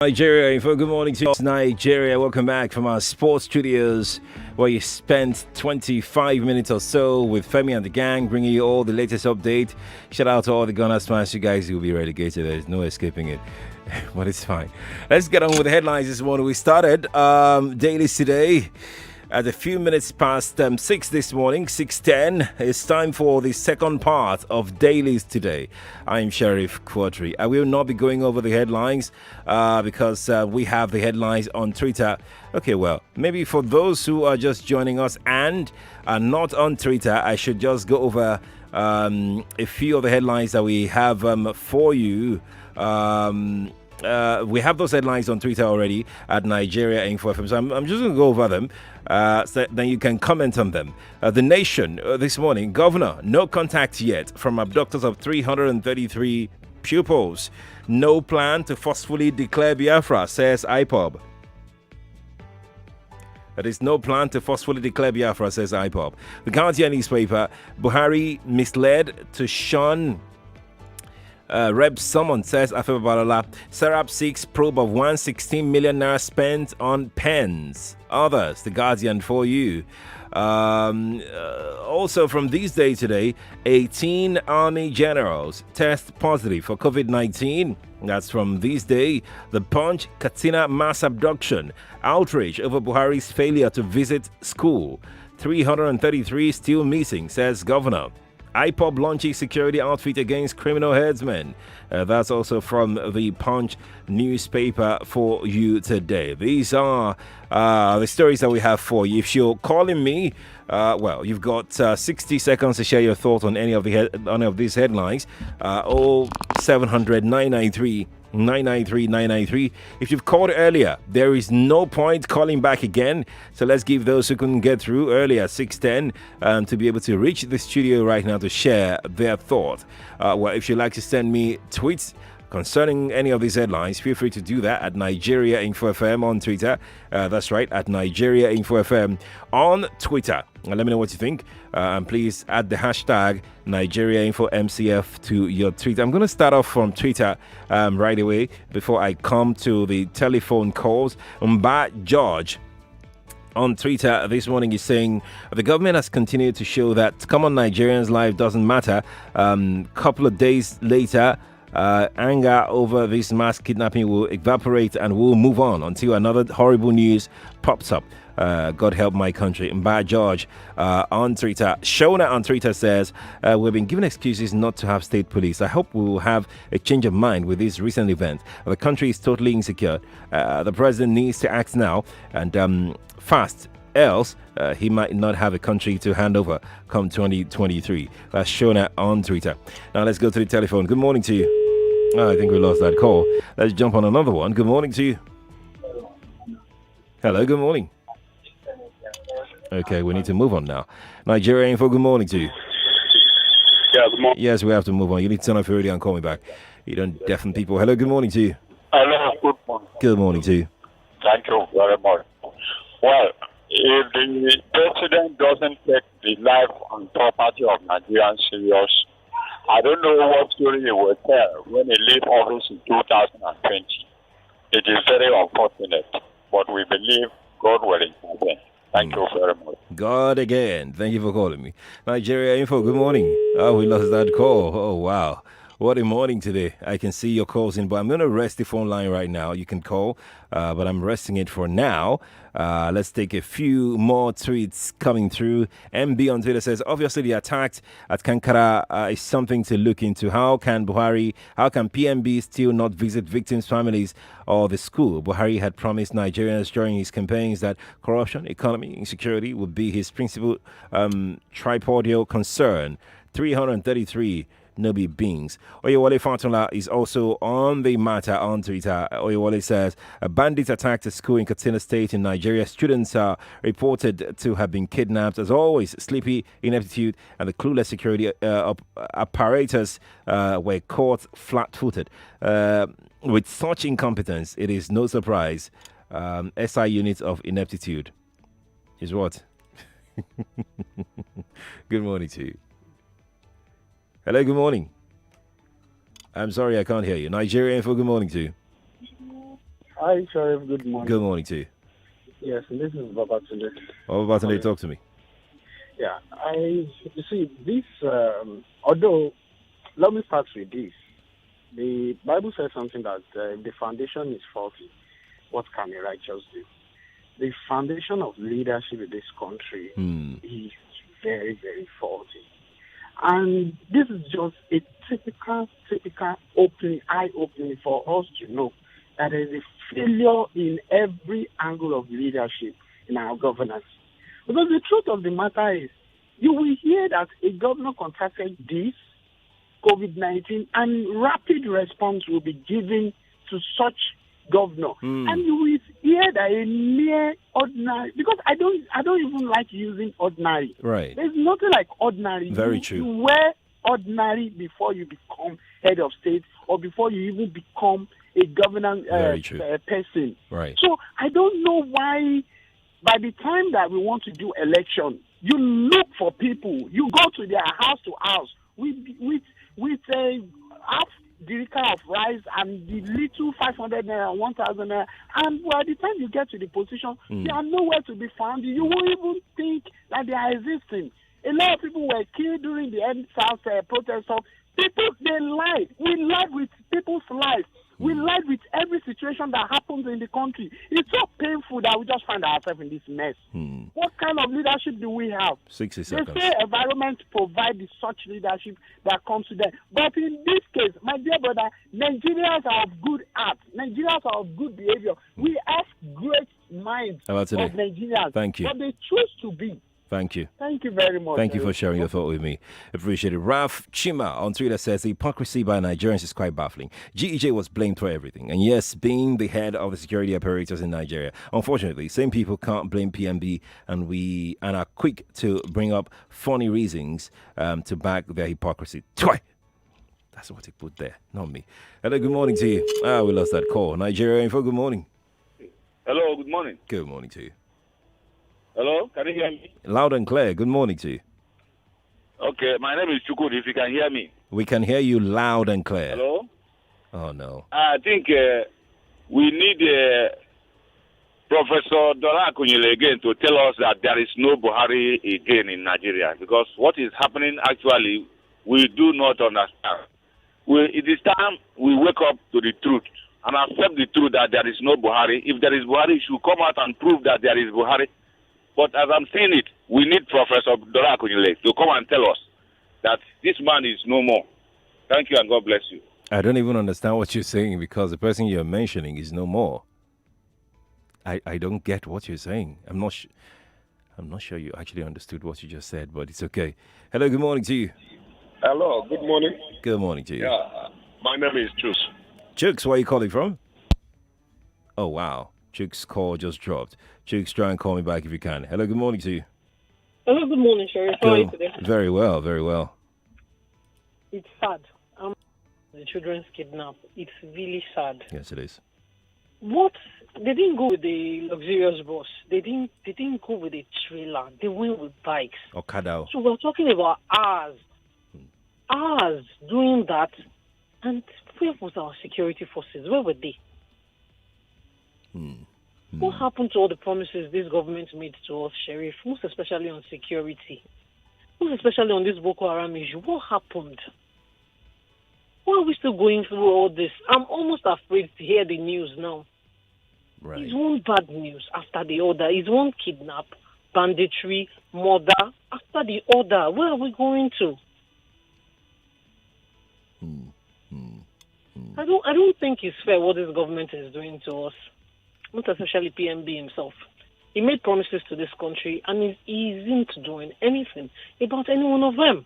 Nigeria info. Good morning to Nigeria. Welcome back from our sports studios where you spent 25 minutes or so with Femi and the gang bringing you all the latest update. Shout out to all the Gunners fans. You guys will be relegated. There's no escaping it. But it's fine. Let's get on with the headlines this morning. We started Dailies today at a few minutes past 6 this morning, 6:10. It's time for the second part of Dailies today. I'm Sheriff Quadry. I will not be going over the headlines because we have the headlines on Twitter. Okay, well, maybe for those who are just joining us and are not on Twitter, I should just go over a few of the headlines that we have for you. We have those headlines on Twitter already at Nigeria Info FM. So I'm just going to go over them. So then you can comment on them. The Nation this morning, Governor, no contact yet from abductors of 333 pupils. No plan to forcefully declare Biafra, says IPOB. There is no plan to forcefully declare Biafra, says IPOB. The Guardian newspaper, Buhari misled to shun Reb Summon, says Afeba Balola. Serap seeks probe of 116 million naira spent on pens. Others, The Guardian for you. Also from this day today, 18 army generals test positive for COVID-19. That's from this day. The Punch, Katsina mass abduction. Outrage over Buhari's failure to visit school. 333 still missing, says governor. IPOB launches security outfit against criminal headsmen. That's also from the Punch newspaper for you today. These are the stories that we have for you. If you're calling me, well, you've got 60 seconds to share your thoughts on any of these headlines. 0700 993 993. If you've called earlier, there is no point calling back again. So let's give those who couldn't get through earlier 6:10 to be able to reach the studio right now to share their thoughts. Well, if you'd like to send me tweets concerning any of these headlines, feel free to do that at Nigeria Info FM on Twitter. That's right, at Nigeria Info FM on Twitter. Let me know what you think. And please add the hashtag Nigeria Info MCF to your tweet. I'm going to start off from Twitter right away before I come to the telephone calls. Mba George on Twitter this morning is saying the government has continued to show that common Nigerians' life doesn't matter. Couple of days later, anger over this mass kidnapping will evaporate and we'll move on until another horrible news pops up. God help my country. Mba George on Twitter. Shona on Twitter says, we've been given excuses not to have state police. I hope we will have a change of mind with this recent event. The country is totally insecure. The president needs to act now and fast. Else, he might not have a country to hand over come 2023. That's Shona on Twitter. Now let's go to the telephone. Good morning to you. Oh, I think we lost that call. Let's jump on another one. Good morning to you. Hello, good morning. Okay, we need to move on now. Nigeria Info, good morning to you. Yeah, good morning. Yes, we have to move on. You need to turn off your radio and call me back. You don't deafen people. Hello, good morning to you. Hello, good morning. Good morning to you. Thank you very much. Well, if the president doesn't take the life and property of Nigerians serious, I don't know what story he will tell when he leaves office in 2020. It is very unfortunate, but we believe God will intervene. Thank you very much. God again. Thank you for calling me. Nigeria Info, good morning. Oh, we lost that call. Oh, wow. What a morning today. I can see your calls in, but I'm going to rest the phone line right now. You can call, but I'm resting it for now. Let's take a few more tweets coming through. MB on Twitter says, obviously the attack at Kankara is something to look into. How can PMB still not visit victims' families or the school? Buhari had promised Nigerians during his campaigns that corruption, economy, insecurity would be his principal tripodial concern. 333 Nobi beings. Oyewale Fatula is also on the matter on Twitter. Oyewale says, a bandit attacked a school in Katsina State in Nigeria. Students are reported to have been kidnapped. As always, sleepy, ineptitude, and the clueless security apparatus were caught flat-footed. With such incompetence, it is no surprise. SI units of ineptitude is what? Good morning to you. Hello, good morning. I'm sorry, I can't hear you. Nigeria Info, good morning to you. Hi, Sheriff. Good morning. Good morning to you. Yes, this is Babatunde. What about today? Talk to me. Yeah, you see, this, although, let me start with this. The Bible says something that the foundation is faulty. What can a righteous do? The foundation of leadership in this country is very, very faulty. And this is just a typical eye-opening for us to know that there is a failure in every angle of leadership in our governance. Because the truth of the matter is, you will hear that a governor contracted this, COVID-19, and rapid response will be given to such governor. And you will hear that a mere ordinary, because I don't even like using ordinary. Right. There's nothing like ordinary. Very true. You were ordinary before you become head of state or before you even become a governance person. Right. So I don't know why by the time that we want to do election, you look for people, you go to their house to house with a half derica of rice and the little 500 naira, 1,000 naira, and by the time you get to the position, they are nowhere to be found. You won't even think that they are existing. A lot of people were killed during the end South protest. People, they lied. We lied with people's lives. We lied with every situation that happens in the country. It's so painful that we just find ourselves in this mess. What kind of leadership do we have? 60 seconds. They say environment provides such leadership that comes to them. But in this case, my dear brother, Nigerians are of good heart. Nigerians are of good behavior. We have great minds of Nigerians. Thank you. But they choose to be. Thank you. Thank you very much. Thank you for sharing your thought with me. Appreciate it. Ralph Chima on Twitter says the hypocrisy by Nigerians is quite baffling. GEJ was blamed for everything. And yes, being the head of the security apparatus in Nigeria. Unfortunately, same people can't blame PMB and are quick to bring up funny reasons to back their hypocrisy. That's what he put there, not me. Hello, good morning to you. We lost that call. Nigeria Info, good morning. Hello, good morning. Good morning to you. Hello, can you hear me? Loud and clear. Good morning to you. Okay, my name is Chukud, if you can hear me. We can hear you loud and clear. Hello? Oh, no. I think we need Professor Dola Akunyele again to tell us that there is no Buhari again in Nigeria, because what is happening actually, we do not understand. It is time we wake up to the truth and accept the truth that there is no Buhari. If there is Buhari, he should come out and prove that there is Buhari. But as I'm saying it, we need Professor Dola Akunyele to come and tell us that this man is no more. Thank you and God bless you. I don't even understand what you're saying because the person you're mentioning is no more. I don't get what you're saying. I'm not sure you actually understood what you just said, but it's okay. Hello, good morning to you. Hello, good morning. Good morning to you. Yeah, my name is Chus. Chooks, where are you calling from? Oh, wow. Chooks' call just dropped. Chooks, try and call me back if you can. Hello, good morning to you. Hello, good morning, Sheriff. How are you today? Very well, very well. It's sad. The children's kidnapped. It's really sad. Yes, it is. What? They didn't go with the luxurious bus. They didn't go with a trailer. They went with bikes. Okada. So we're talking about hours doing that. And where was our security forces? Where were they? What happened to all the promises this government made to us, Sheriff? Most especially on security. Most especially on this Boko Haram issue. What happened? Why are we still going through all this? I'm almost afraid to hear the news now. Right. It's one bad news after the other. It's one kidnap, banditry, murder after the other. Where are we going to? I don't think it's fair what this government is doing to us. Not especially PMB himself. He made promises to this country and he isn't doing anything about any one of them.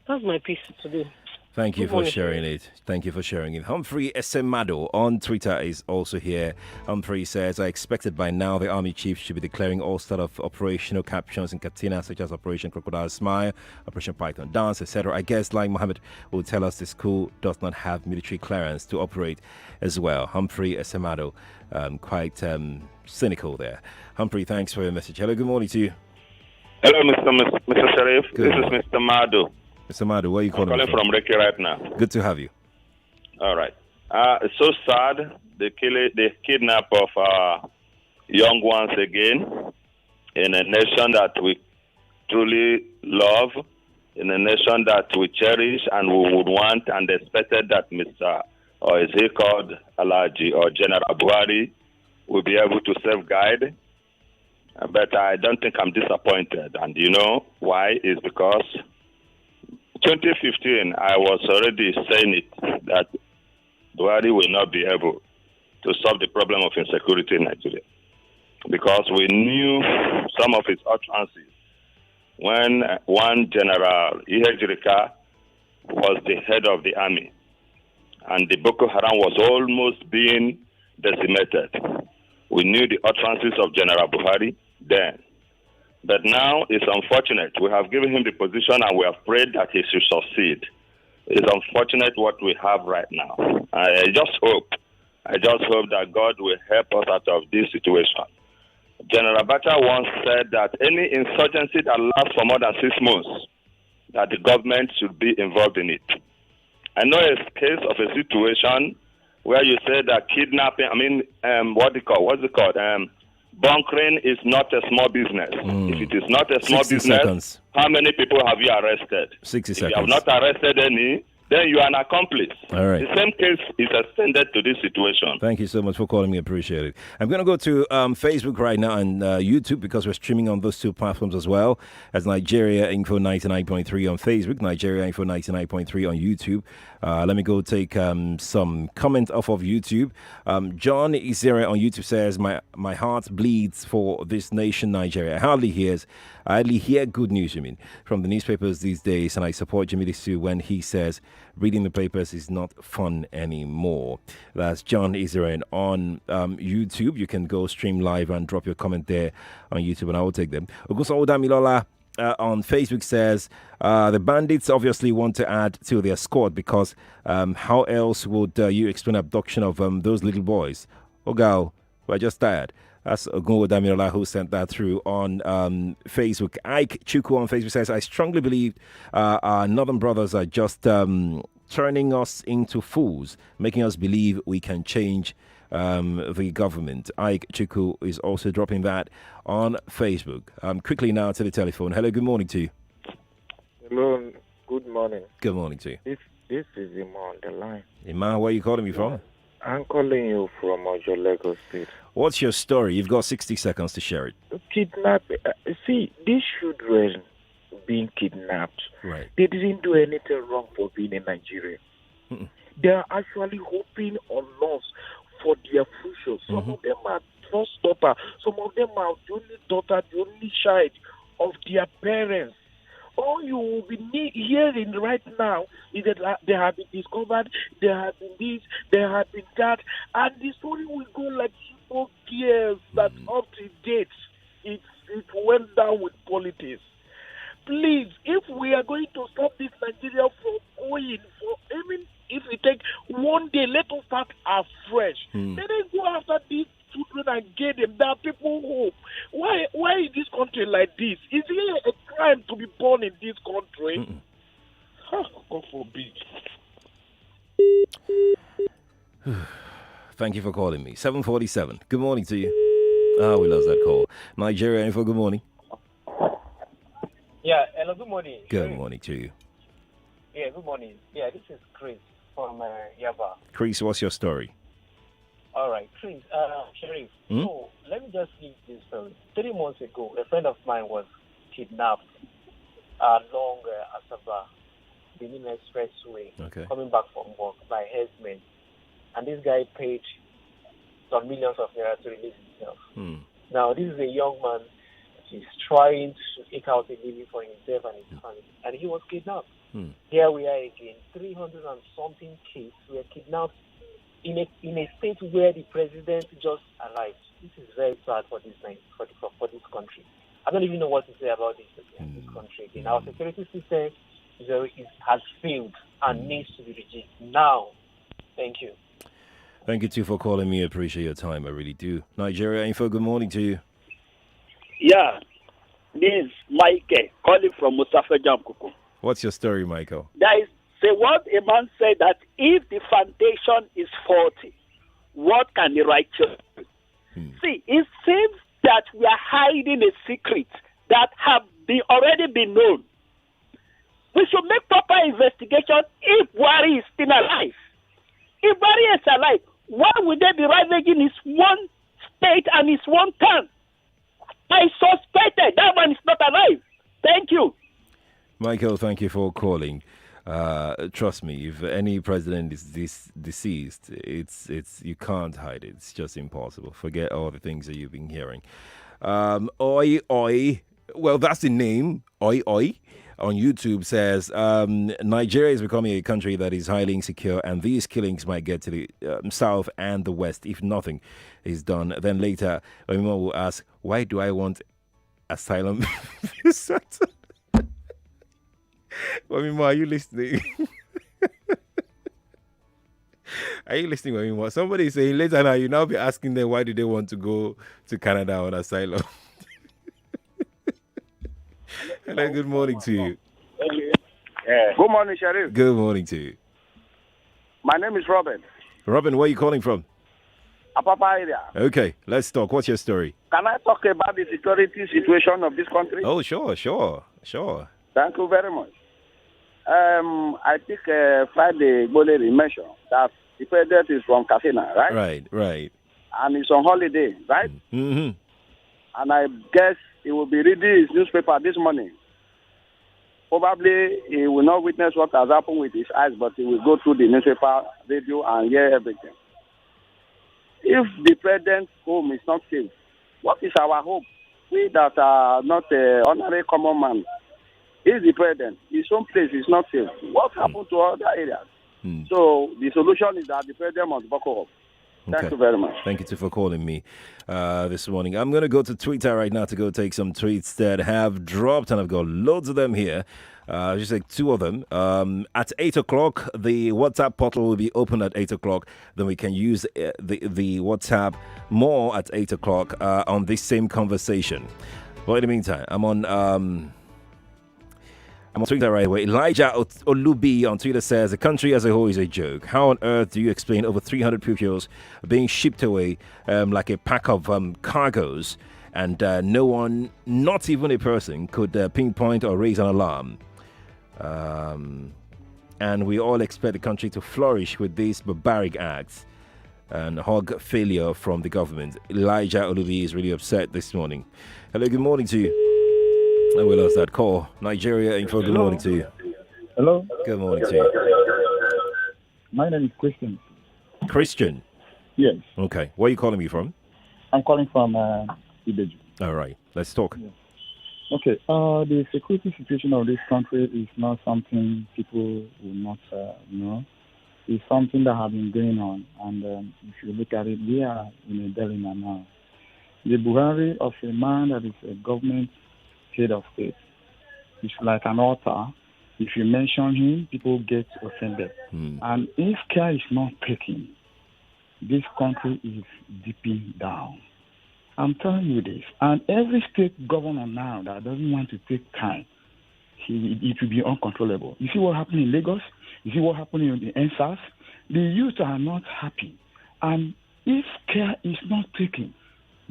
That's my piece today. Thank you for sharing it. Thank you for sharing it. Humphrey Esemado on Twitter is also here. Humphrey says, I expected by now the army chief should be declaring all sort of operational captions in Katina, such as Operation Crocodile Smile, Operation Python Dance, etc. I guess, like Mohammed will tell us, the school does not have military clearance to operate as well. Humphrey Esemado, quite cynical there. Humphrey, thanks for your message. Hello, good morning to you. Hello, Mr. Sharif. Good. This is Mr. Mado. Mr. Mado, where are you calling I'm calling from Reki right now. Good to have you. All right. It's so sad. They kidnap of young ones again in a nation that we truly love, in a nation that we cherish and we would want and expected that Mr. or is he called Alaji or General Buhari will be able to safeguard. But I don't think I'm disappointed. And you know why? Is because 2015, I was already saying it, that Buhari will not be able to solve the problem of insecurity in Nigeria. Because we knew some of his utterances when one General Ihejirika was the head of the army and the Boko Haram was almost being decimated. We knew the utterances of General Buhari then. But now it's unfortunate. We have given him the position and we have prayed that he should succeed. It's unfortunate what we have right now. I just hope that God will help us out of this situation. General Abacha once said that any insurgency that lasts for more than 6 months, that the government should be involved in it. I know a case of a situation where you say that kidnapping, what's it called? Bunkering is not a small business. If it is not a small business, seconds. How many people have you arrested? 60 if seconds. you have not arrested any, then you are an accomplice. All right. The same case is extended to this situation. Thank you so much for calling me. Appreciate it. I'm going to go to Facebook right now and YouTube because we're streaming on those two platforms as well as Nigeria Info 99.3 on Facebook, Nigeria Info 99.3 on YouTube. Let me go take some comment off of YouTube. John Isere on YouTube says, my heart bleeds for this nation, Nigeria. I hardly hear good news, from the newspapers these days, and I support Jimmy Disu when he says reading the papers is not fun anymore. That's John Isere on YouTube. You can go stream live and drop your comment there on YouTube, and I will take them. Oguso Odamilola on Facebook says the bandits obviously want to add to their squad because how else would you explain abduction of those little boys? Ogal, we're just tired. That's Ogunwo Damilola who sent that through on Facebook. Ike Chuku on Facebook says, I strongly believe our northern brothers are just turning us into fools, making us believe we can change the government. Ike Chuku is also dropping that on Facebook. Quickly now to the telephone. Hello, good morning to you. Hello, good morning. Good morning to you. This is Iman on the line. Iman, where are you calling me from? I'm calling you from Ojo, Lagos State. What's your story? You've got 60 seconds to share it. Kidnapping. See, these children being kidnapped, right? They didn't do anything wrong for being in Nigeria. They are actually hoping on us for their future. Some of them are first daughter. Some of them are the only daughter, the only child of their parents. All you will be hearing right now is that they have been discovered, there have been this, there have been that, and the story will go like 4 years that up to date it went down with politics. Please, if we are going to stop this Nigeria from going, even if we take one day, let us start afresh. Let us go after these children and get them. There are people who, why is this country like this? Is it a crime to be born in this country? God forbid. Thank you for calling me. 747. Good morning to you. We lost that call. Nigeria Info, good morning. Yeah, hello, good morning. Good morning to you. Yeah, good morning. Yeah, this is Chris from Yaba. Chris, what's your story? All right, Chris, Sheriff. So, let me just give this story. 3 months ago, a friend of mine was kidnapped along Asaba, Benin Expressway, coming back from work by herdsmen. And this guy paid some millions of naira to release himself. Now, this is a young man. He's trying to eke out a living for himself and his family. And he was kidnapped. Here we are again. 300 and something kids were kidnapped in a state where the president just arrived. This is very sad for this country. I don't even know what to say about this country again. Our security system has failed and needs to be rejigged now. Thank you. Thank you too for calling me. I appreciate your time. I really do. Nigeria Info, good morning to you. Yeah, this is Mike calling from Mustafa Jamkuku. What's your story, Michael? There is Say what a man said that if the foundation is faulty, what can the righteous do? See, it seems that we are hiding a secret that have already been known. We should make proper investigation if Buhari is still alive. If Buhari is alive, why would they be ravaging his one state and his one town? I suspected that man is not alive. Thank you. Michael, thank you for calling. Trust me, if any president is deceased, it's you can't hide it. It's just impossible. Forget all the things that you've been hearing. Oi Oi, well, that's the name. Oi Oi on YouTube says Nigeria is becoming a country that is highly insecure, and these killings might get to the south and the west if nothing is done. Then later, Oyinbo will ask, "Why do I want asylum?" Oyinbo, are you listening? Are you listening, Oyinbo? Somebody is saying later now, you now be asking them why do they want to go to Canada on asylum. Hello, good morning to you. Good morning, Sheriff. Good morning to you. My name is Robin. Robin, where are you calling from? Apapa area. Okay, let's talk. What's your story? Can I talk about the security situation of this country? Oh, sure. Thank you very much. I think Friday, Boleri mentioned that the president is from Katsina, right? Right. And he's on holiday, right? Mm-hmm. And I guess he will be reading his newspaper this morning. Probably he will not witness what has happened with his eyes, but he will go through the newspaper, radio, and hear everything. If the president's home is not safe, what is our hope? We that are not ordinary common man. He's the president. His own place is not safe. What happened to other areas? So the solution is that the president must buckle up. Thank you very much. Thank you too for calling me this morning. I'm going to go to Twitter right now to go take some tweets that have dropped, and I've got loads of them here. Just like two of them. At 8 o'clock, the WhatsApp portal will be open at 8 o'clock. Then we can use the WhatsApp more at 8 o'clock on this same conversation. But in the meantime, I'm on Twitter right away. Elijah Olubi on Twitter says, the country as a whole is a joke. How on earth do you explain over 300 pupils being shipped away like a pack of cargoes, and no one, not even a person, could pinpoint or raise an alarm? And we all expect the country to flourish with these barbaric acts and hug failure from the government. Elijah Olubi is really upset this morning. Hello, good morning to you. And we lost that call. Nigeria info, good morning to you. Hello. Good morning to you. My name is Christian. Christian? Yes. Okay. Where are you calling me from? I'm calling from Ibeju. All right. Let's talk. Yeah. Okay. The security situation of this country is not something people will not know. It's something that has been going on. And if you look at it, we are in a dilemma now. The Buhari of a man that is a government head of state is like an altar. If you mention him, people get offended. And if care is not taken, this country is dipping down. I'm telling you this. And every state governor now that doesn't want to take time, it will be uncontrollable. You see what happened in Lagos? You see what happened in the NSAS? The youth are not happy. And if care is not taken,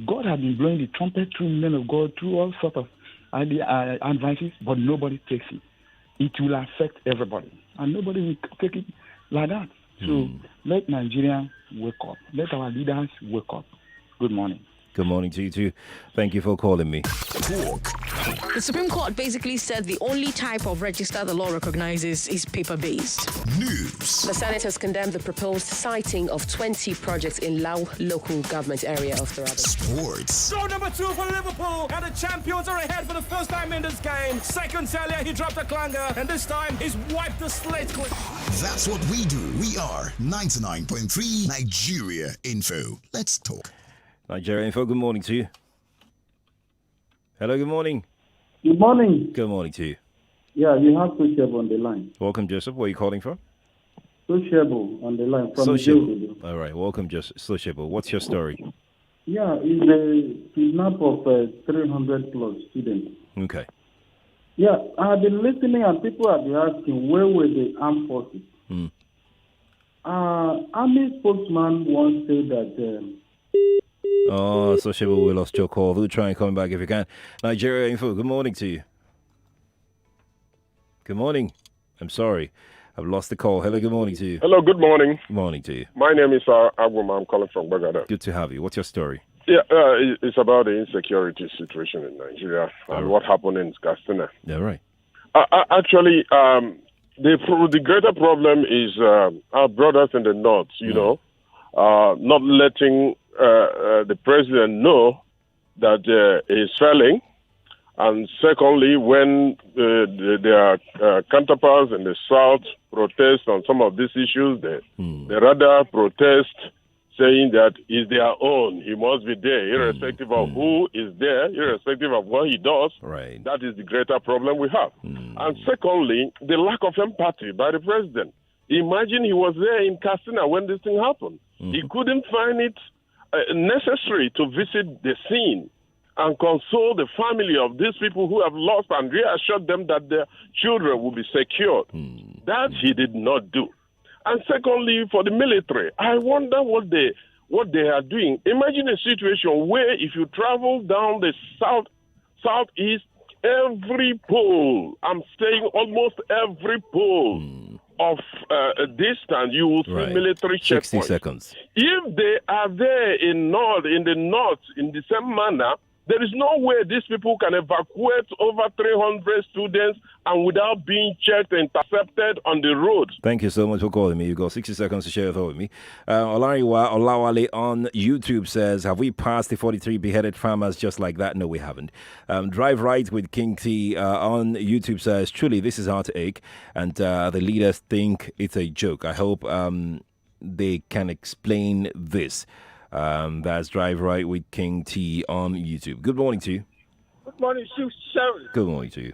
God has been blowing the trumpet through men of God, through all sorts of advices, but nobody takes it. It will affect everybody, and nobody will take it like that. So let Nigeria wake up. Let our leaders wake up. Good morning. Good morning to you too. Thank you for calling me. The Supreme Court basically said the only type of register the law recognizes is paper-based. News. The Senate has condemned the proposed siting of 20 projects in Lau local government area of Taraba. Sports. Goal number 2 for Liverpool, and the champions are ahead for the first time in this game. Second earlier, he dropped a clanger, and this time he's wiped the slate clean. That's what we do. We are 99.3 Nigeria Info. Let's talk. Nigeria Info, good morning to you. Hello, good morning. Good morning. Good morning to you. Yeah, you have Sociable on the line. Welcome, Joseph. Where are you calling from? Sociable on the line from Sociable. All right, welcome, Sociable. What's your story? Yeah, it's a kidnap of 300 plus students. Okay. Yeah, I've been listening and people have been asking where were the armed forces? Army spokesman once said that. Oh, Sociable, we lost your call. We'll try and come back if you can. Nigeria Info, good morning to you. Good morning. I'm sorry. I've lost the call. Hello, good morning to you. Hello, good morning. Good morning to you. My name is Agwuma. I'm calling from Bagada. Good to have you. What's your story? Yeah, it's about the insecurity situation in Nigeria and what happened in Katsina. Yeah, right. Actually, the greater problem is our brothers in the north, not letting the president know that he's failing. And secondly, when their counterparts in the south protest on some of these issues, they rather protest saying that it's their own. He must be there, irrespective of who is there, irrespective of what he does. Right. That is the greater problem we have. And secondly, the lack of empathy by the president. Imagine he was there in Katsina when this thing happened. He couldn't find it necessary to visit the scene and console the family of these people who have lost and reassure them that their children will be secured. That he did not do. And secondly, for the military, I wonder what they are doing. Imagine a situation where if you travel down the southeast, every pole, I'm saying almost every pole of distance, you will see military 60 checkpoints. seconds. If they are there in the north, in the same manner, there is no way these people can evacuate over 300 students and without being checked and intercepted on the road. Thank you so much for calling me. You got 60 seconds to share your thought with me. Olariwa Olawale on YouTube says, have we passed the 43 beheaded farmers just like that? No, we haven't. Drive Right with King T on YouTube says, truly, this is heartache, and the leaders think it's a joke. I hope they can explain this. That's Drive Right with King T on YouTube. Good morning to you. Good morning, Chief Sherry. Good morning to you.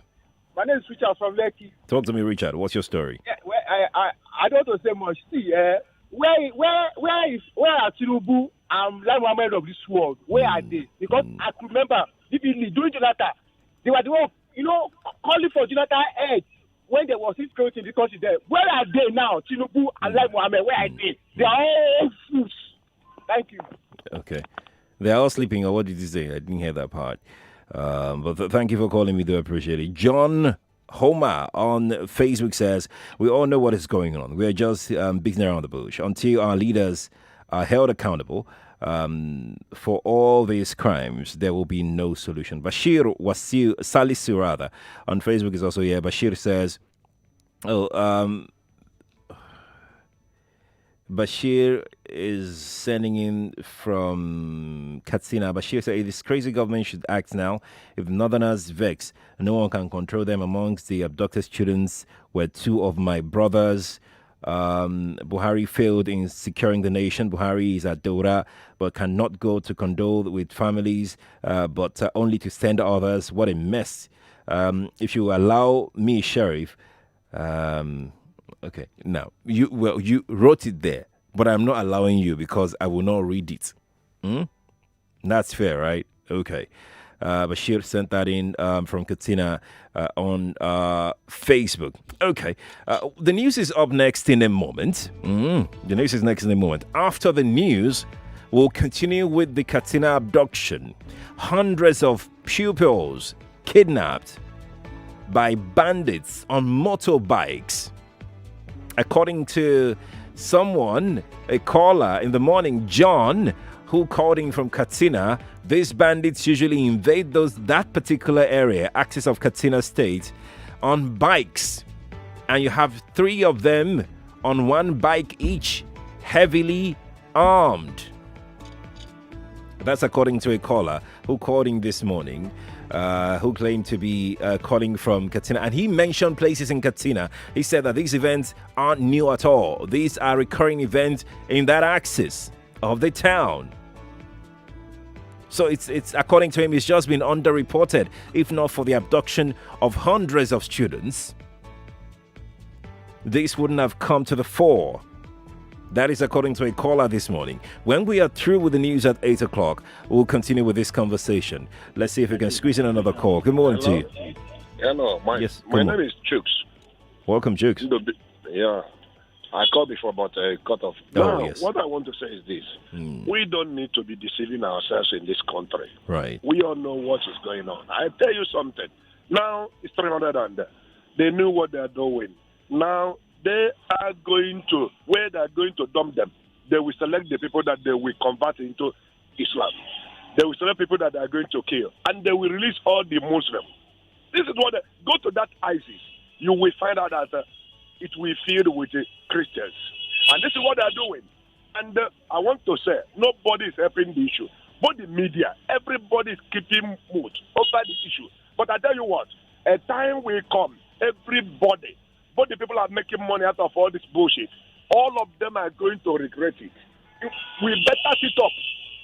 My name is Richard from Lekki. Talk to me, Richard. What's your story? Yeah, well, I don't want to say much. See, where are Tinubu and Lai Mohammed of this world? Where are they? Because I could remember vividly during Jonathan, they were the one, calling for Jonathan head when there was insecurity in the country there. Where are they now? Tinubu and Lai Mohammed, where are they? They are all fools. Thank you. Okay. They're all sleeping, or what did you say? I didn't hear that part. But thank you for calling me. Do appreciate it. John Homer on Facebook says, we all know what is going on. We are just beating around the bush. Until our leaders are held accountable for all these crimes, there will be no solution. Bashir Salisu rather on Facebook is also here. Bashir says, Bashir is sending in from Katsina. Bashir said, this crazy government should act now. If Northerners vex, no one can control them. Amongst the abducted students were two of my brothers. Buhari failed in securing the nation. Buhari is at Dora, but cannot go to condole with families, but only to send others. What a mess. If you allow me, Sheriff, okay, now, you wrote it there, but I'm not allowing you because I will not read it. That's fair, right? Okay. Bashir sent that in from Katina on Facebook. Okay. The news is up next in a moment. The news is next in a moment. After the news, we'll continue with the Katina abduction. Hundreds of pupils kidnapped by bandits on motorbikes. According to someone, a caller in the morning, John, who called in from Katsina, these bandits usually invade that particular area, axis of Katsina State, on bikes. And you have 3 of them on one bike each, heavily armed. That's according to a caller who called in this morning. Who claimed to be calling from Katsina. And he mentioned places in Katsina. He said that these events aren't new at all. These are recurring events in that axis of the town. So it's according to him, it's just been underreported. If not for the abduction of hundreds of students, this wouldn't have come to the fore. That is according to a caller this morning. When we are through with the news at 8 o'clock, we'll continue with this conversation. Let's see if we can squeeze in another call. Good morning to you. Yeah, no, my good name is Chooks. Welcome, Chooks. Yeah, I called before, but cut off. Oh, Now, yes. what I want to say is this. We don't need to be deceiving ourselves in this country. Right. We all know what is going on. I tell you something. Now, it's 300 and they knew what they're doing. Now, they are going to, where they're going to dump them, they will select the people that they will convert into Islam. They will select people that they are going to kill. And they will release all the Muslims. This is what, go to that ISIS. You will find out that it will be filled with Christians. And this is what they're doing. And I want to say, nobody is helping the issue. But the media, everybody is keeping mood over the issue. But I tell you what, a time will come, everybody, both the people are making money out of all this bullshit, all of them are going to regret it. We better sit up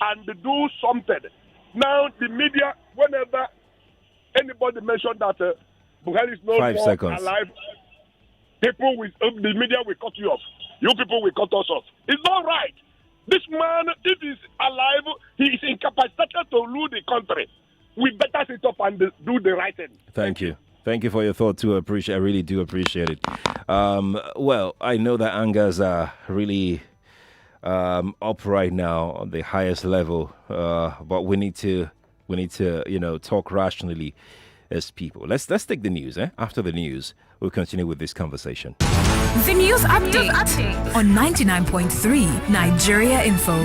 and do something. Now, the media, whenever anybody mentioned that Buhari is no 5 more seconds. alive, the media will cut you off. You people will cut us off. It's not right. This man, if he's alive, he is incapacitated to rule the country. We better sit up and do the right thing. Thank you. Thank you for your thought too. I really do appreciate it. Well, I know that angers are really up right now on the highest level, but we need to talk rationally as people. Let's take the news. After the news, we'll continue with this conversation. The news update on 99.3 Nigeria Info.